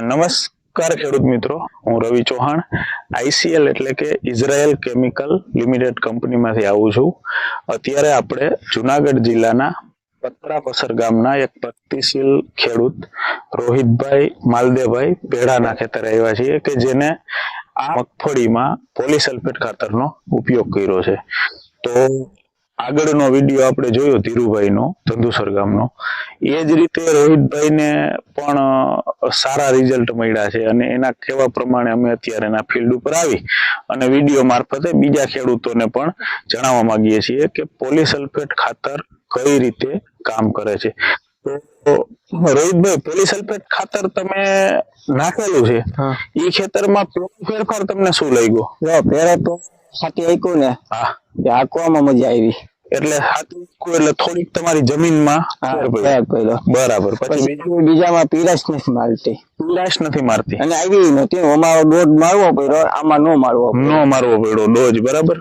નમસ્કાર ખેડૂત મિત્રો, હું રવિ ચૌહાણ આઈસીએલ એટલે કે ઇઝરાયલ કેમિકલ લિમિટેડ કંપનીમાંથી આવું છું. અત્યારે આપણે જુનાગઢ જિલ્લાના પતરાપસર ગામના એક પ્રગતિશીલ ખેડૂત રોહિતભાઈ માલદેવભાઈ પેઢાના ખેતરે આવ્યા છીએ કે જેને આ મગફળીમાં પોલીસલ્ફેટ ખાતરનો ઉપયોગ કર્યો છે. તો આગળનો વિડીયો આપણે જોયો ધીરુભાઈનો ધંધુસર ગામનો, એ જ રીતે રોહિતભાઈને પણ સારા રિઝલ્ટ મળ્યા છે અને એના કહેવા પ્રમાણે અમે અત્યારે એના ફિલ્ડ ઉપર આવી અને વિડીયો મારફતે બીજા ખેડૂતોને પણ જણાવવા માંગીએ છીએ કે પોલીસલ્ફેટ ખાતર કઈ રીતે કામ કરે છે. તો રોહિતભાઈ, પોલીસલ્ફેટ ખાતર તમે નાખેલું છે, એ ખેતરમાં ફેરફાર તમને શું લાગ્યો? પેલા તો સાથી આક્યું ને, હા, આંકવામાં મજા આવી. એટલે એટલે થોડીક તમારી જમીનમાં બરાબર. પછી બીજામાં પીરાશ નથી મારતી, પીરાશ નથી મારતી અને આવી નથી. અમારો ડોઝ મારવો પડ્યો, આમાં નો મારવો પડ્યો ડોઝ, બરાબર.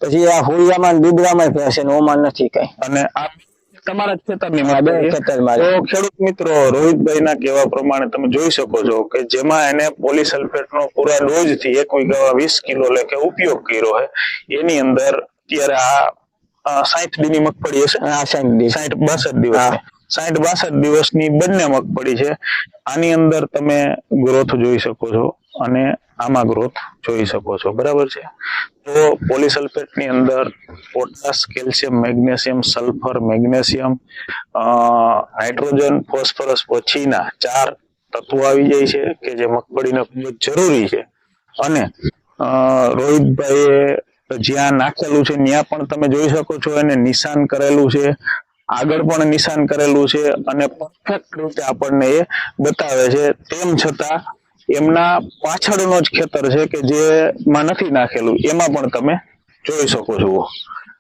પછી આ હોળિયામાં બીબડામાં ફેરશે ને ઓમાં નથી કઈ. અને આ તમારા ખેતરની ખેતરમાં. તો ખેડૂત મિત્રો, રોહિતભાઈ ના કહેવા પ્રમાણે તમે જોઈ શકો છો કે જેમાં એને પોલીસલ્ફેટ નો પૂરા ડોઝ થી 1 વીઘા 20 કિલો લેખે ઉપયોગ કર્યો છે. એની અંદર અત્યારે આ 60 દીની મગફળી હશે, 60-62 દિવસ, 60-62 દિવસની બંને મગફળી છે. આની અંદર તમે ગ્રોથ જોઈ શકો છો અને આમાં ગ્રોથ જોઈ શકો છો, બરાબર છે. તો પોલીસલ્ફેટ ની અંદર potash, calcium, magnesium, sulphur, magnesium, nitrogen, phosphorus પછીના 4 તત્વો આવી જાય છે કે જે મગફળીને ખૂબ જ જરૂરી છે. અને રોહિતભાઈએ જ્યાં નાખેલું છે ત્યાં પણ તમે જોઈ શકો છો એને નિશાન કરેલું છે, આગળ પણ નિશાન કરેલું છે અને પરફેક્ટ રીતે આપણને એ બતાવે છે. તેમ છતાં એમના પાછળનો જ ખેતર છે કે જેમાં નથી નાખેલું, એમાં પણ તમે જોઈ શકો છો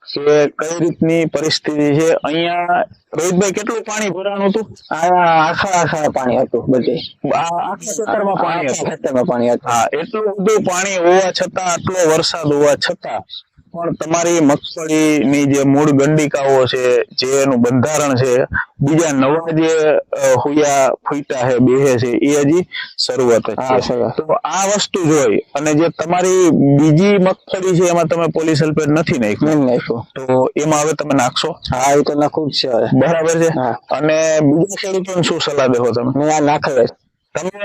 કે કઈ રીતની પરિસ્થિતિ છે. અહીંયા રોહિતભાઈ કેટલું પાણી ભરાણું હતું? આખા પાણી હતું, બધે આખા ખેતરમાં પાણી હતું. ખેતરમાં પાણી હતું. હા, એટલું બધું પાણી હોવા છતાં, આટલો વરસાદ હોવા છતાં પણ તમારી મગફળીની જે મૂળ ગંડિકાઓ છે, જે એનું બંધારણ છે, બીજા નવા જે હુયા ફૂટા છે, બેહે છે, એ હજી શરૂઆત જ છે. તો આ વસ્તુ જોઈ અને જે તમારી બીજી મગફળી છે એમાં તમે પોલીસલ્ફેટ નથી નાખ્યું, તો એમાં હવે તમે નાખશો? હા, એ તો નાખવું જ છે, બરાબર છે. અને બીજા ખેડૂતોને શું સલાહ દેવો તમે? નાખે તમે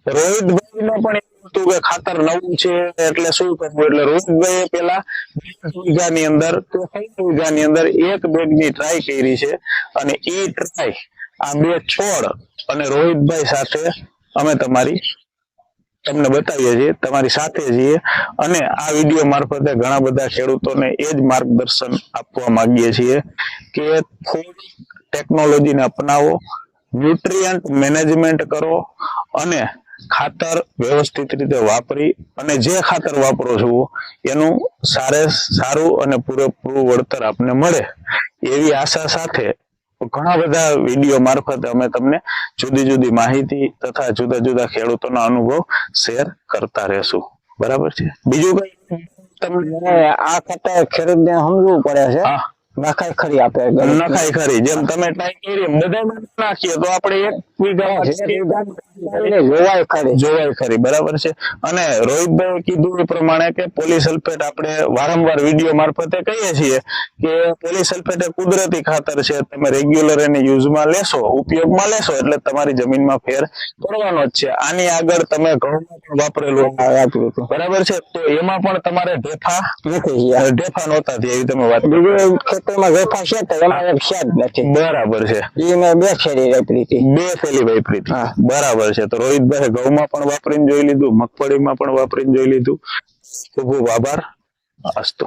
રોહિતભાઈ ને પણ હતું કે ખાતર નવું છે એટલે શું કરવું, એટલે રોહિતભાઈ પેલા 20 વીઘાની અંદર 60 વીઘાની અંદર 1 બેગની ટ્રાય કરી છે અને એ ટ્રાય આ 2 છોડ અને રોહિતભાઈ સાથે અમે તમને બતાવીએ છીએ, તમારી સાથે છીએ. અને આ વિડીયો મારફતે ઘણા બધા ખેડૂતોને એ જ માર્ગદર્શન આપવા માંગીએ છીએ કે થોડી ટેકનોલોજીને અપનાવો, ન્યુટ્રિયન્ટ મેનેજમેન્ટ કરો અને ખાતર વ્યવસ્થિત રીતે વાપરી અને જે ખાતર વાપરો છો એનું સારું અને પૂરેપૂરું વળતર આપને મળે એવી આશા સાથે ઘણા બધા વિડીયો મારફતે અમે તમને જુદી જુદી માહિતી તથા જુદા જુદા ખેડૂતોના અનુભવ શેર કરતા રહેશું, બરાબર છે. બીજું કઈ તમને આ ખાતર ખેડૂતને સમજવું પડે છે? હા, નખાય ખરી, આપે નખાય ખરી. જેમ તમે ટ્રાય કરી બધા નાખીએ તો આપણે 1 વીઘા જોવાય ખરી, બરાબર છે. અને રોહિતભાઈ કીધું એ પ્રમાણે કે પોલીસલ્ફેટ આપણે વારંવાર વિડીયો મારફતે કહીએ છીએ કે પોલીસલ્ફેટ એ કુદરતી ખાતર છે. તમે રેગ્યુલર એને યુઝમાં લેશો, ઉપયોગમાં લેશો એટલે તમારી જમીનમાં ફેર પડવાનો જ છે. આની આગળ તમે ઘઉંમાં પણ વાપરેલું, બરાબર છે, તો એમાં પણ તમારે ઢેફા નહોતા એવી તમે વાત ખેતરમાં વેફા છે તો એમાં એક છે જ નથી, બરાબર છે. એ મેં 2 ફેરી વાપરી હતી, 2 ફેરી વાપરી હતી, બરાબર છે. તો રોહિતભાઈ ઘઉંમાં પણ વાપરીને જોઈ લીધું, મગફળીમાં પણ વાપરીને જોઈ લીધું. ખૂબ ખૂબ આભાર. અસ્તુ.